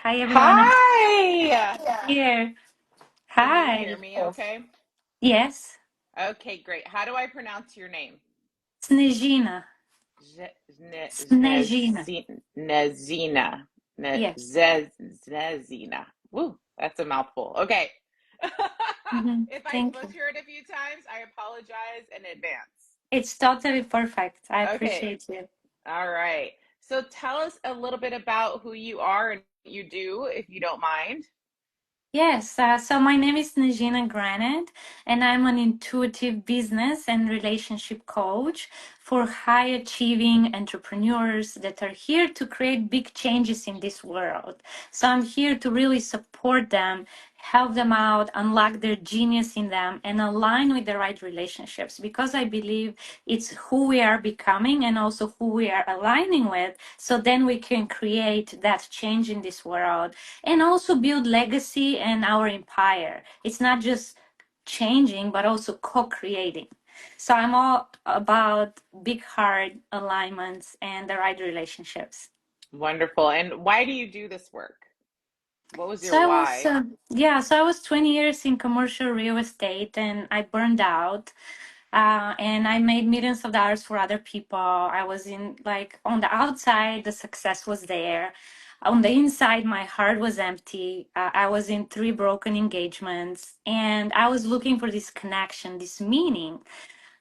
Hi, everyone. I'm Hi. here. Can you hear Hi. me okay? Yes. Okay, great. How do I pronounce your name? Snezhina. Snezhina. Nezina. Yes. Nezina. Woo, that's a mouthful. Okay. If I Thank you. butcher it a few times, I apologize in advance. It's totally perfect. I Okay. appreciate you. All right. So tell us a little bit about who you are and what you do, if you don't mind. Yes, so my name is Najina Granite, and I'm an intuitive business and relationship coach for high achieving entrepreneurs that are here to create big changes in this world. So I'm here to really support them, help them out, unlock their genius in them, and align with the right relationships because I believe it's who we are becoming and also who we are aligning with. So then we can create that change in this world and also build legacy and our empire. It's not just changing, but also co-creating. So I'm all about big heart alignments and the right relationships. Wonderful. And why do you do this work? What was So your I was, why? so I was 20 years in commercial real estate and I burned out. And I made millions of dollars for other people. I was in like on the outside, the success was there. On the inside, my heart was empty. I was in three broken engagements, and I was looking for this connection, this meaning.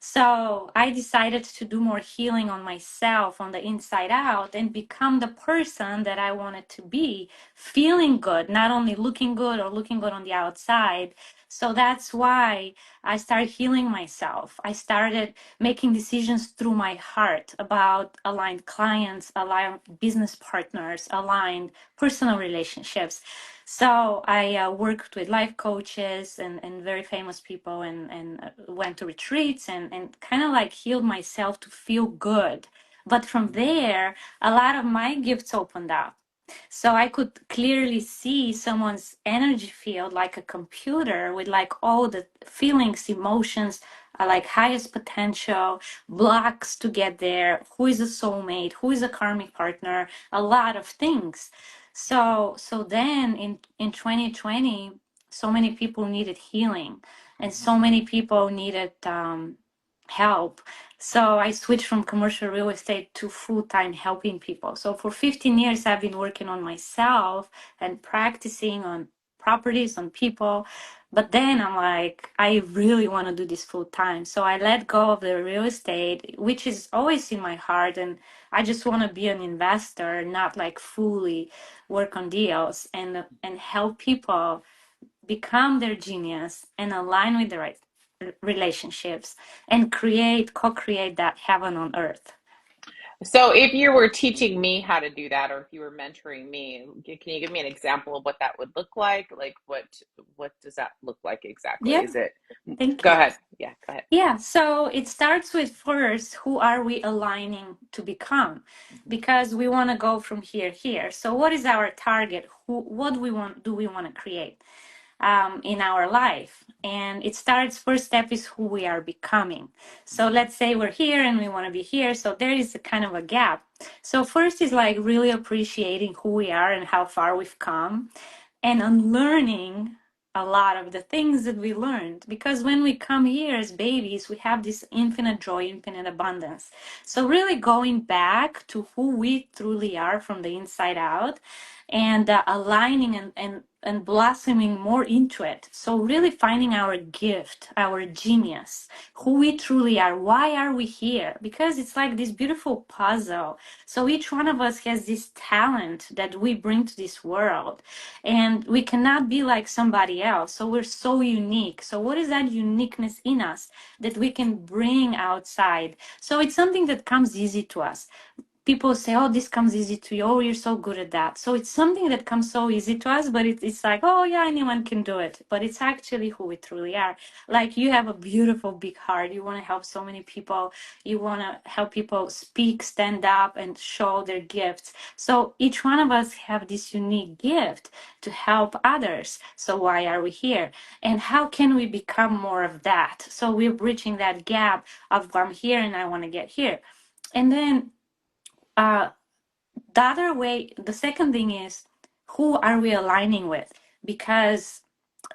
So I decided to do more healing on myself on the inside out and become the person that I wanted to be, feeling good, not only looking good or looking good on the outside. So that's why I started healing myself. I started making decisions through my heart about aligned clients, aligned business partners, aligned personal relationships. So I worked with life coaches and very famous people and went to retreats and kind of like healed myself to feel good. But from there, a lot of my gifts opened up. So I could clearly see someone's energy field like a computer with like all the feelings, emotions, like highest potential, blocks to get there, who is a soulmate, who is a karmic partner, a lot of things. So then in 2020, so many people needed healing and so many people needed help. So I switched from commercial real estate to full-time helping people. So for 15 years, I've been working on myself and practicing on properties, on people. But then I'm like, I really want to do this full time. So I let go of the real estate, which is always in my heart. And I just want to be an investor, not like fully work on deals and help people become their genius and align with the right relationships and co-create that heaven on earth. So if you were teaching me how to do that, or if you were mentoring me, can you give me an example of what that would look like? Like what does that look like exactly? Yeah, Is it, thank go you. ahead. Yeah, go ahead. Yeah, so it starts with first, who are we aligning to become? Because we want to go from here. So what is our target? What do we want to create in our life? And it starts, first step is who we are becoming. So let's say we're here and we want to be here. So there is a kind of a gap. So first is like really appreciating who we are and how far we've come and unlearning a lot of the things that we learned, because when we come here as babies we have this infinite joy, infinite abundance. So really going back to who we truly are from the inside out and aligning and blossoming more into it. So really finding our gift, our genius, who we truly are. Why are we here? Because it's like this beautiful puzzle. So each one of us has this talent that we bring to this world, and we cannot be like somebody else. So we're so unique. So what is that uniqueness in us that we can bring outside? So it's something that comes easy to us. People say, oh, this comes easy to you. Oh, you're so good at that. So it's something that comes so easy to us, but it's like, oh, yeah, anyone can do it. But it's actually who we truly are. Like you have a beautiful big heart. You want to help so many people. You want to help people speak, stand up, and show their gifts. So each one of us have this unique gift to help others. So why are we here? And how can we become more of that? So we're bridging that gap of I'm here and I want to get here. And then uh, the other way, the second thing is who are we aligning with? Because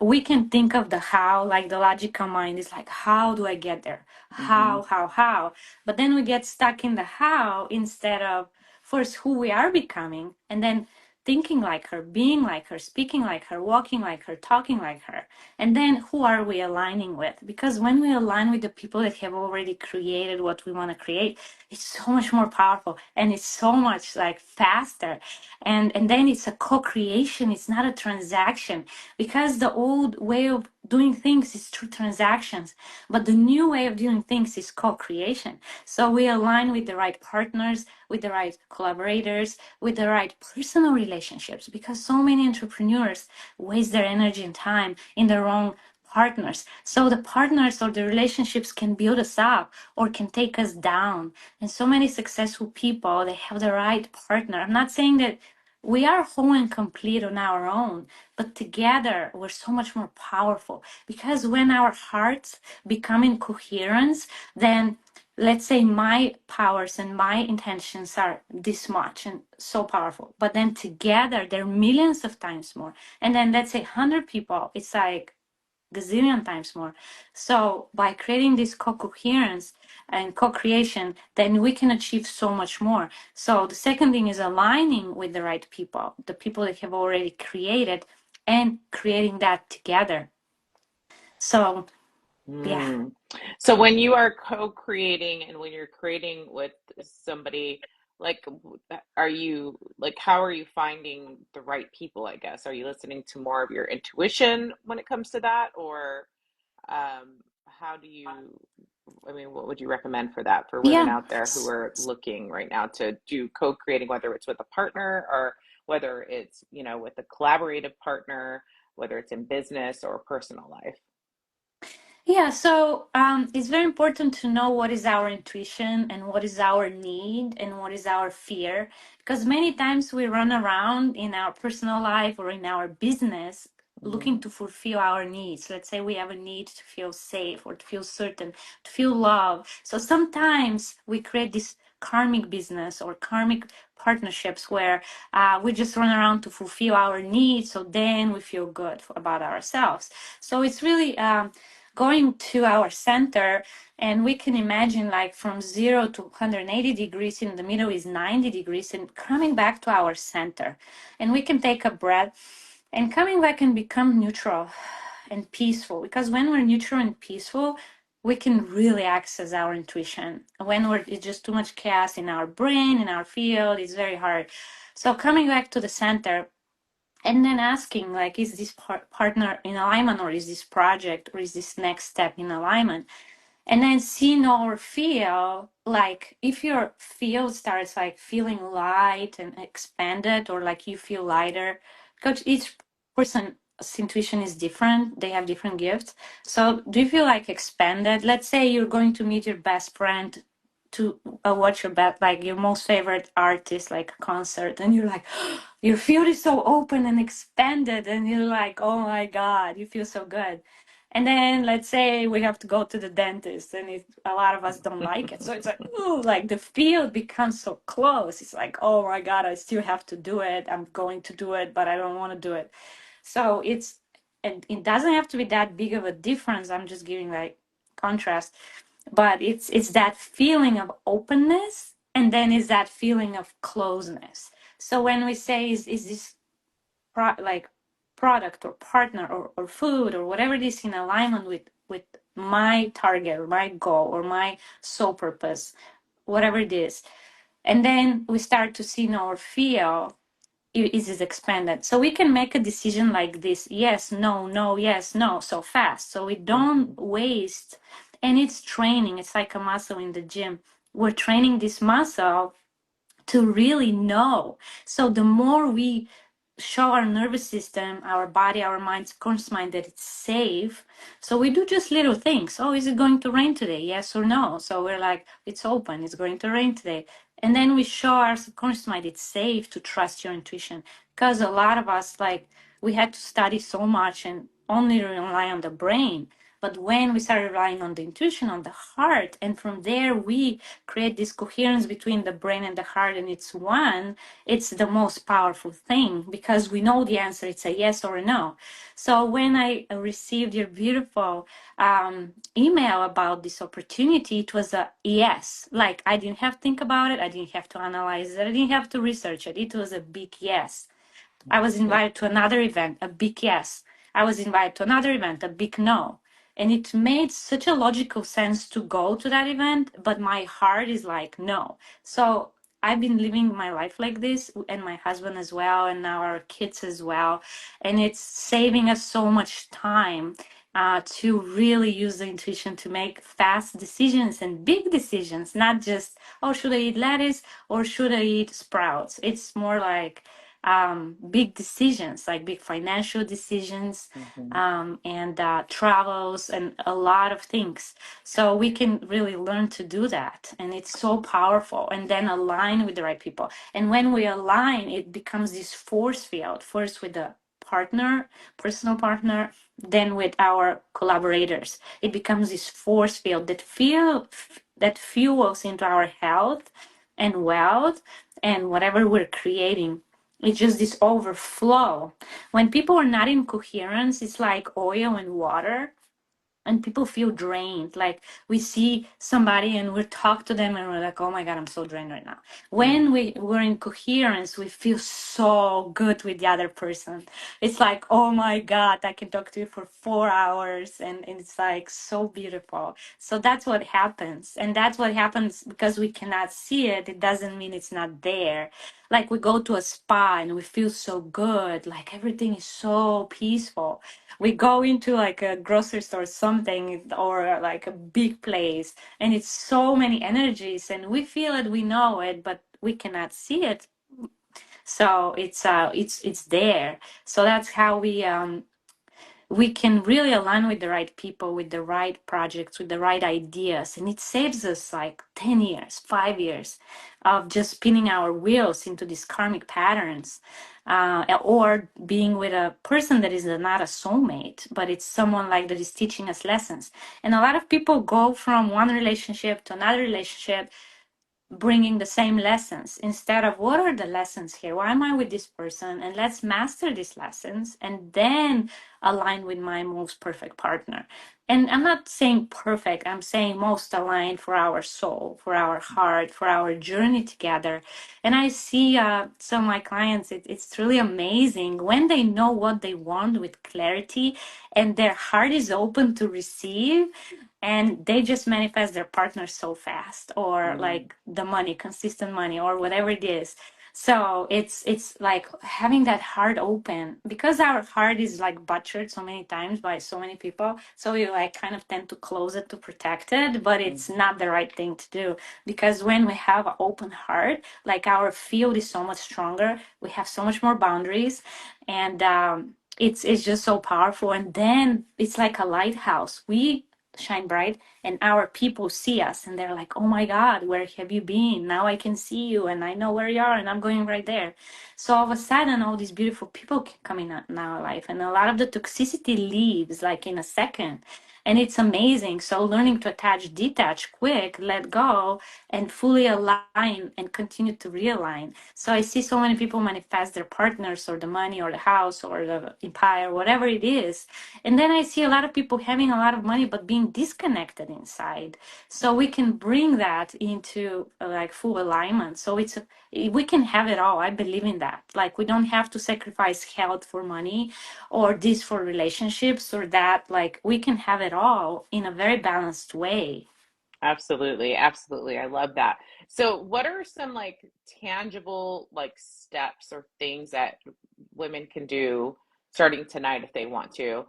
we can think of the how, like the logical mind is like, how do I get there? Hmm. How? But then we get stuck in the how instead of first who we are becoming, and then thinking like her, being like her, speaking like her, walking like her, talking like her. And then who are we aligning with? Because when we align with the people that have already created what we want to create, it's so much more powerful and it's so much like faster. And then it's a co-creation, it's not a transaction. Because the old way of doing things is through transactions, but the new way of doing things is co-creation. So we align with the right partners, with the right collaborators, with the right personal relationships, because so many entrepreneurs waste their energy and time in the wrong partners. So the partners or the relationships can build us up or can take us down. And so many successful people, they have the right partner. I'm not saying that we are whole and complete on our own, but together we're so much more powerful, because when our hearts become in coherence, then let's say my powers and my intentions are this much and so powerful, but then together they're millions of times more. And then let's say 100 people, it's like gazillion times more. So by creating this co-coherence and co-creation, then we can achieve so much more. So the second thing is aligning with the right people, the people that have already created, and creating that together. So yeah. Mm. So when you are co-creating and when you're creating with somebody, like, are you like, how are you finding the right people, I guess? Are you listening to more of your intuition when it comes to that? Or how do you, I mean, what would you recommend for that for women Yeah. out there who are looking right now to do co-creating, whether it's with a partner or whether it's, with a collaborative partner, whether it's in business or personal life? Yeah, so it's very important to know what is our intuition and what is our need and what is our fear. Because many times we run around in our personal life or in our business looking Mm, to fulfill our needs. Let's say we have a need to feel safe or to feel certain, to feel love. So sometimes we create this karmic business or karmic partnerships where we just run around to fulfill our needs. So then we feel good about ourselves. So it's really going to our center, and we can imagine like from 0 to 180 degrees, in the middle is 90 degrees, and coming back to our center, and we can take a breath and coming back and become neutral and peaceful, because when we're neutral and peaceful, we can really access our intuition. When we're it's just too much chaos in our brain, in our field, it's very hard. So coming back to the center, and then asking like, is this partner in alignment, or is this project, or is this next step in alignment? And then see, know, or feel like, if your field starts like feeling light and expanded, or like you feel lighter, because each person's intuition is different, they have different gifts. So do you feel like expanded? Let's say you're going to meet your best friend to watch your like your most favorite artist, like a concert, and you're like, your field is so open and expanded, and you're like, oh my god, you feel so good. And then let's say we have to go to the dentist, and a lot of us don't like it. So it's like, ooh, like the field becomes so close. It's like, oh my God, I still have to do it. I'm going to do it, but I don't want to do it. So and it doesn't have to be that big of a difference. I'm just giving like contrast, but it's that feeling of openness, and then is that feeling of closeness. So when we say, is this like product or partner or food or whatever it is in alignment with my target or my goal or my sole purpose, whatever it is, and then we start to see, know, or feel, is it expanded, so we can make a decision like this: yes, no, no, yes, no, so fast, so we don't mhm, waste. And it's training, it's like a muscle in the gym. We're training this muscle to really know. So the more we show our nervous system, our body, our mind, subconscious mind, that it's safe. So we do just little things. Oh, is it going to rain today? Yes or no? So we're like, it's open, it's going to rain today. And then we show our subconscious mind it's safe to trust your intuition. Because a lot of us, like, we had to study so much and only rely on the brain. But when we start relying on the intuition, on the heart, and from there we create this coherence between the brain and the heart, and it's one, it's the most powerful thing because we know the answer. It's a yes or a no. So when I received your beautiful email about this opportunity, it was a yes. Like I didn't have to think about it. I didn't have to analyze it. I didn't have to research it. It was a big yes. I was invited to another event, a big yes. I was invited to another event, a big no. And it made such a logical sense to go to that event, but my heart is like, no. So I've been living my life like this, and my husband as well, and now our kids as well. And it's saving us so much time to really use the intuition to make fast decisions and big decisions, not just, oh, should I eat lettuce or should I eat sprouts? It's more like, big decisions, like big financial decisions, Hmm. and travels and a lot of things. So we can really learn to do that. And it's so powerful. And then align with the right people. And when we align, it becomes this force field, first with the partner, personal partner, then with our collaborators. It becomes this force field that fuels into our health and wealth and whatever we're creating. It's just this overflow. When people are not in coherence, it's like oil and water, and people feel drained. Like we see somebody and we talk to them and we're like, oh my God, I'm so drained right now. When we're in coherence, we feel so good with the other person. It's like, oh my God, I can talk to you for 4 hours, and it's like so beautiful. So that's what happens. And that's what happens because we cannot see it. It doesn't mean it's not there. Like we go to a spa and we feel so good, like everything is so peaceful. We go into like a grocery store or something, or like a big place, and it's so many energies and we feel it, we know it, but we cannot see it. So it's there. So that's how we can really align with the right people, with the right projects, with the right ideas. And it saves us like 10 years, 5 years of just spinning our wheels into these karmic patterns. Or being with a person that is not a soulmate, but it's someone like that is teaching us lessons. And a lot of people go from one relationship to another relationship bringing the same lessons instead of what are the lessons here, why am I with this person, and let's master these lessons and then align with my most perfect partner. And I'm not saying perfect, I'm saying most aligned for our soul, for our heart, for our journey together. And I see some of my clients, it's really amazing when they know what they want with clarity and their heart is open to receive, and they just manifest their partner so fast, or Hmm. like the money, consistent money, or whatever it is. So it's like having that heart open, because our heart is like butchered so many times by so many people, so we like kind of tend to close it to protect it, but it's Hmm. not the right thing to do. Because when we have an open heart, like our field is so much stronger, we have so much more boundaries, and it's just so powerful. And then it's like a lighthouse. We shine bright and our people see us and they're like, oh my God, where have you been? Now I can see you and I know where you are and I'm going right there. So all of a sudden all these beautiful people can come in our life, and a lot of the toxicity leaves like in a second. And it's amazing. So learning to attach, detach quick, let go, and fully align and continue to realign. So I see so many people manifest their partners or the money or the house or the empire, whatever it is. And then I see a lot of people having a lot of money but being disconnected inside. So we can bring that into like full alignment. So we can have it all. I believe in that. Like we don't have to sacrifice health for money, or this for relationships, or that. Like we can have it all in a very balanced way. Absolutely, absolutely. I love that. So, what are some like tangible like steps or things that women can do starting tonight if they want to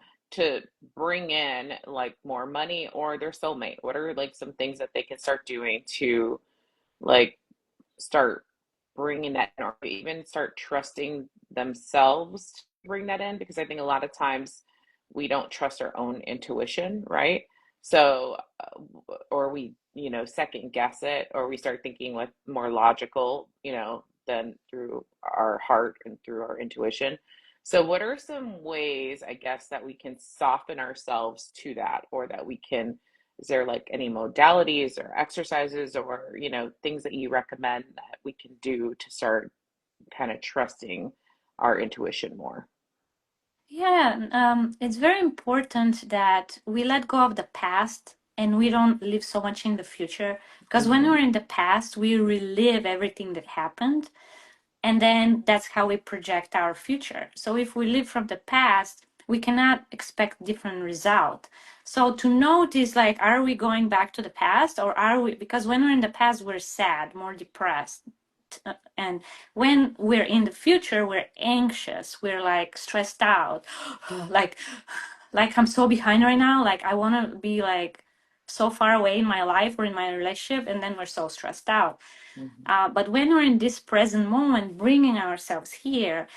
bring in like more money or their soulmate? What are like some things that they can start doing to like start bringing that in, or even start trusting themselves to bring that in? Because I think a lot of times we don't trust our own intuition, right? So, or we, second guess it, or we start thinking with more logical, than through our heart and through our intuition. So, what are some ways, I guess, that we can soften ourselves to that, or that we can, is there like any modalities or exercises or, things that you recommend that we can do to start kind of trusting our intuition more? Yeah, it's very important that we let go of the past and we don't live so much in the future. Because when Hmm. we're in the past, we relive everything that happened, and then that's how we project our future. So if we live from the past, we cannot expect different result. So to notice, like, are we going back to the past, or are we, because when we're in the past we're sad, more depressed, and when we're in the future we're anxious, we're like stressed out, like I'm so behind right now, like I want to be like so far away in my life or in my relationship, and then we're so stressed out. Hmm. But when we're in this present moment, bringing ourselves here,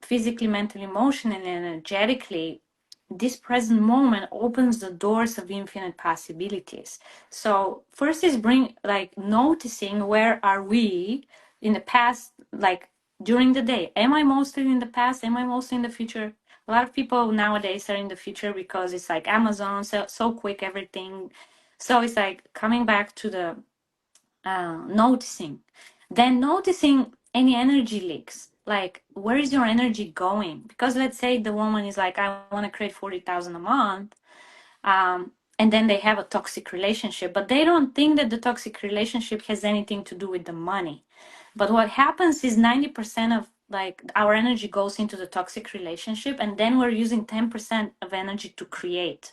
physically, mentally, emotionally, and energetically, this present moment opens the doors of infinite possibilities. So first is bring, like, noticing where are we in the past, like during the day. Am I mostly in the past? Am I mostly in the future? A lot of people nowadays are in the future because it's like Amazon, so quick everything. So it's like coming back to the noticing. Then noticing any energy leaks. Like, where is your energy going? Because let's say the woman is like, I want to create 40,000 a month. And then they have a toxic relationship, but they don't think that the toxic relationship has anything to do with the money. But what happens is 90% of like our energy goes into the toxic relationship, and then we're using 10% of energy to create.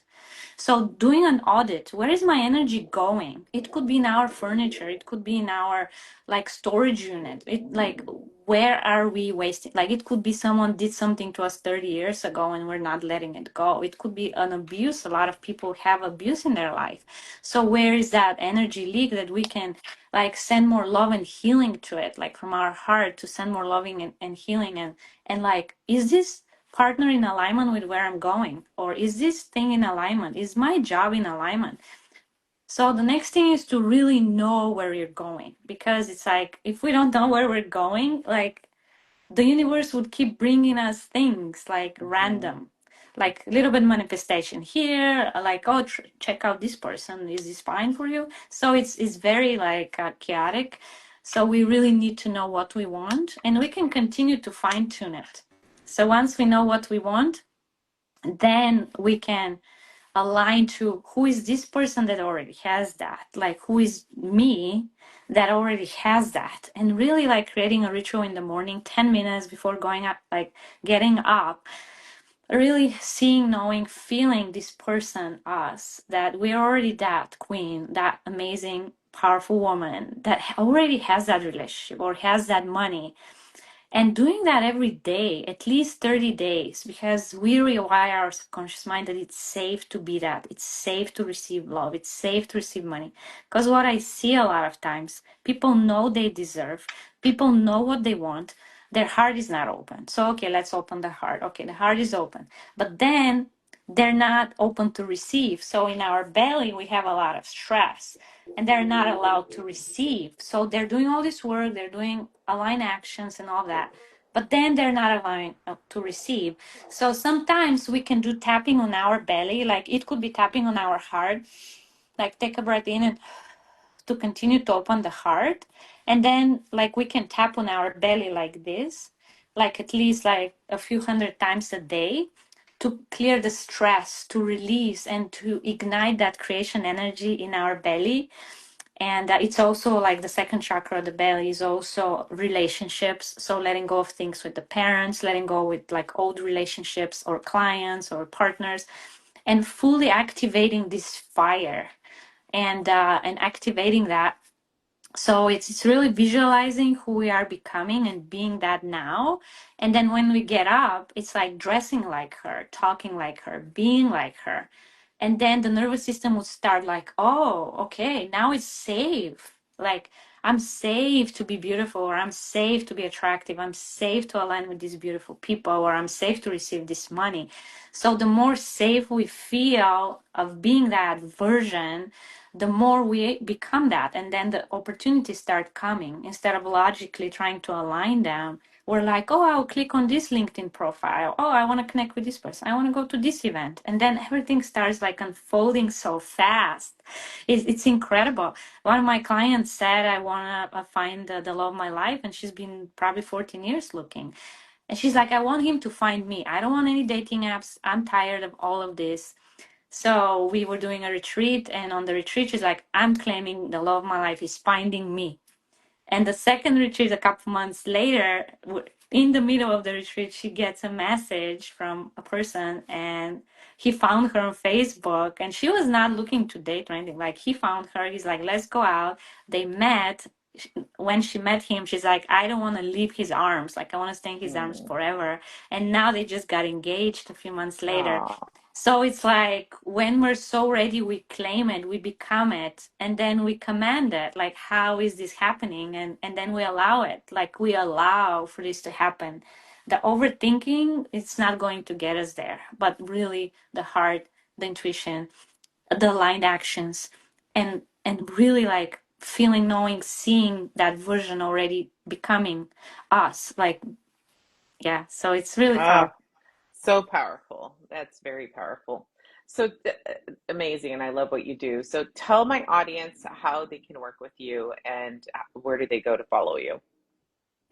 So doing an audit, where is my energy going? It could be in our furniture, it could be in our like storage unit. It like where are we wasting? Like it could be someone did something to us 30 years ago and we're not letting it go. It could be an abuse. A lot of people have abuse in their life. So where is that energy leak that we can like send more love and healing to it, like from our heart to send more loving and healing, and like, is this partner in alignment with where I'm going? Or is this thing in alignment? Is my job in alignment? So the next thing is to really know where you're going, because it's like if we don't know where we're going, like the universe would keep bringing us things like Hmm. random, like a little bit manifestation here, like, oh, check out this person, is this fine for you? So it's very like chaotic. So we really need to know what we want, and we can continue to fine tune it. So once we know what we want, then we can align to who is this person that already has that, like who is me that already has that, and really like creating a ritual in the morning 10 minutes before going up, like getting up, really seeing, knowing, feeling this person, us, that we're already that queen, that amazing powerful woman that already has that relationship or has that money, and doing that every day, at least 30 days, because we rewire our subconscious mind that it's safe to be that. It's safe to receive love. It's safe to receive money. Because what I see a lot of times, people know they deserve, people know what they want. Their heart is not open. So, okay, let's open the heart. Okay, the heart is open. But then they're not open to receive. So, in our belly, we have a lot of stress and they're not allowed to receive. So they're doing all this work, they're doing align actions and all that, but then they're not allowing to receive. So sometimes we can do tapping on our belly, like it could be tapping on our heart, like take a breath in and to continue to open the heart. And then like we can tap on our belly like this, like at least like a few hundred times a day to clear the stress, to release and to ignite that creation energy in our belly. And it's also like the second chakra, the belly, is also relationships. So letting go of things with the parents, letting go with like old relationships or clients or partners, and fully activating this fire and activating that. So it's really visualizing who we are becoming and being that now. And then when we get up, it's like dressing like her, talking like her, being like her. And then the nervous system would start like, oh, okay, now it's safe. Like I'm safe to be beautiful, or I'm safe to be attractive, I'm safe to align with these beautiful people, or I'm safe to receive this money. So the more safe we feel of being that version, the more we become that, and then the opportunities start coming. Instead of logically trying to align them, we're like, oh, I'll click on this LinkedIn profile. Oh, I want to connect with this person. I want to go to this event. And then everything starts like unfolding so fast. It's incredible. One of my clients said, I want to find the love of my life. And she's been probably 14 years looking. And she's like, I want him to find me. I don't want any dating apps. I'm tired of all of this. So we were doing a retreat. And on the retreat, she's like, I'm claiming the love of my life is finding me. And the second retreat, a couple months later, in the middle of the retreat, she gets a message from a person, and he found her on Facebook. And she was not looking to date or anything. Like, he found her. He's like, let's go out. They met. When she met him, she's like, I don't want to leave his arms. Like, I want to stay in his arms Mm. forever. And now they just got engaged a few months later. Oh, So it's like when we're so ready, we claim it, we become it, and then we command it. Like, how is this happening? And then we allow it. Like, we allow for this to happen. The overthinking, it's not going to get us there, but really the heart, the intuition, the aligned actions, and really like feeling, knowing, seeing that version already becoming us. Like, yeah. So it's really oh, powerful. so powerful. That's very powerful. So amazing. And I love what you do. So tell my audience how they can work with you and where do they go to follow you?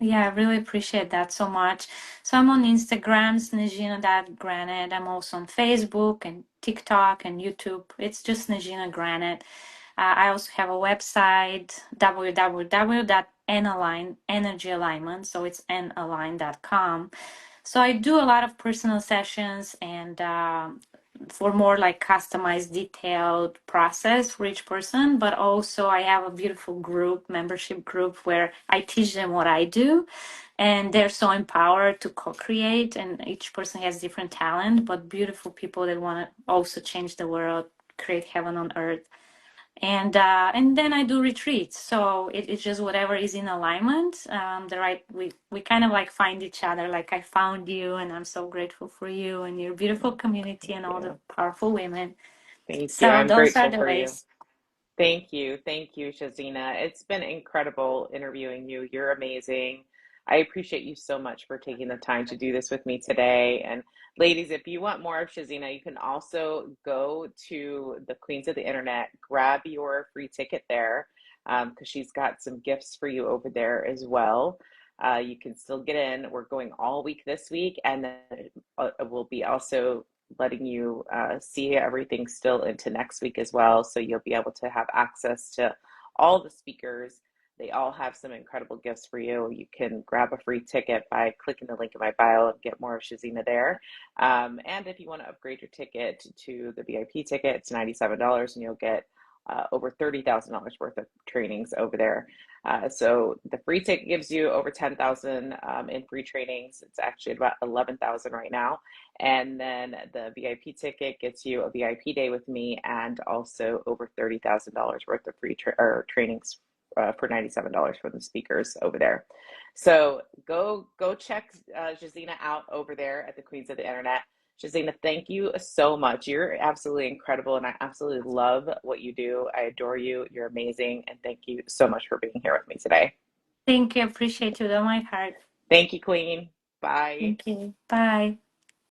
Yeah, I really appreciate that so much. So I'm on Instagram, Snezina.Granite. I'm also on Facebook and TikTok and YouTube. It's just Snezina Granite. I also have a website, www.nalign, energy alignment. So it's nalign.com. So I do a lot of personal sessions and for more like customized, detailed process for each person. But also I have a beautiful group, membership group, where I teach them what I do, and they're so empowered to co-create. And each person has different talent, but beautiful people that want to also change the world, create heaven on earth. And then I do retreats. So it's just whatever is in alignment. The right we kind of like find each other. Like, I found you, and I'm so grateful for you and your beautiful community Thank and all the you. powerful women. Thank you. So I'm those are grateful the for you. ways. Thank you. Thank you, Shazina. It's been incredible interviewing you. You're amazing. I appreciate you so much for taking the time to do this with me today. And ladies, if you want more of Shazina, you can also go to the Queens of the Internet, grab your free ticket there, because she's got some gifts for you over there as well. You can still get in. We're going all week this week, and then we'll be also letting you see everything still into next week as well. So you'll be able to have access to all the speakers. They all have some incredible gifts for you. You can grab a free ticket by clicking the link in my bio and get more of Shazina there. And if you want to upgrade your ticket to the VIP ticket, it's $97 and you'll get over $30,000 worth of trainings over there. So the free ticket gives you over 10,000 in free trainings. It's actually about 11,000 right now. And then the VIP ticket gets you a VIP day with me and also over $30,000 worth of free trainings for $97 from the speakers over there. So go check Jazina out over there at the Queens of the Internet. Shazina, thank you so much. You're absolutely incredible, and I absolutely love what you do. I adore you. You're amazing, and thank you so much for being here with me today. Thank you. Appreciate you with all my heart. Thank you, Queen. Bye. Thank you. Bye.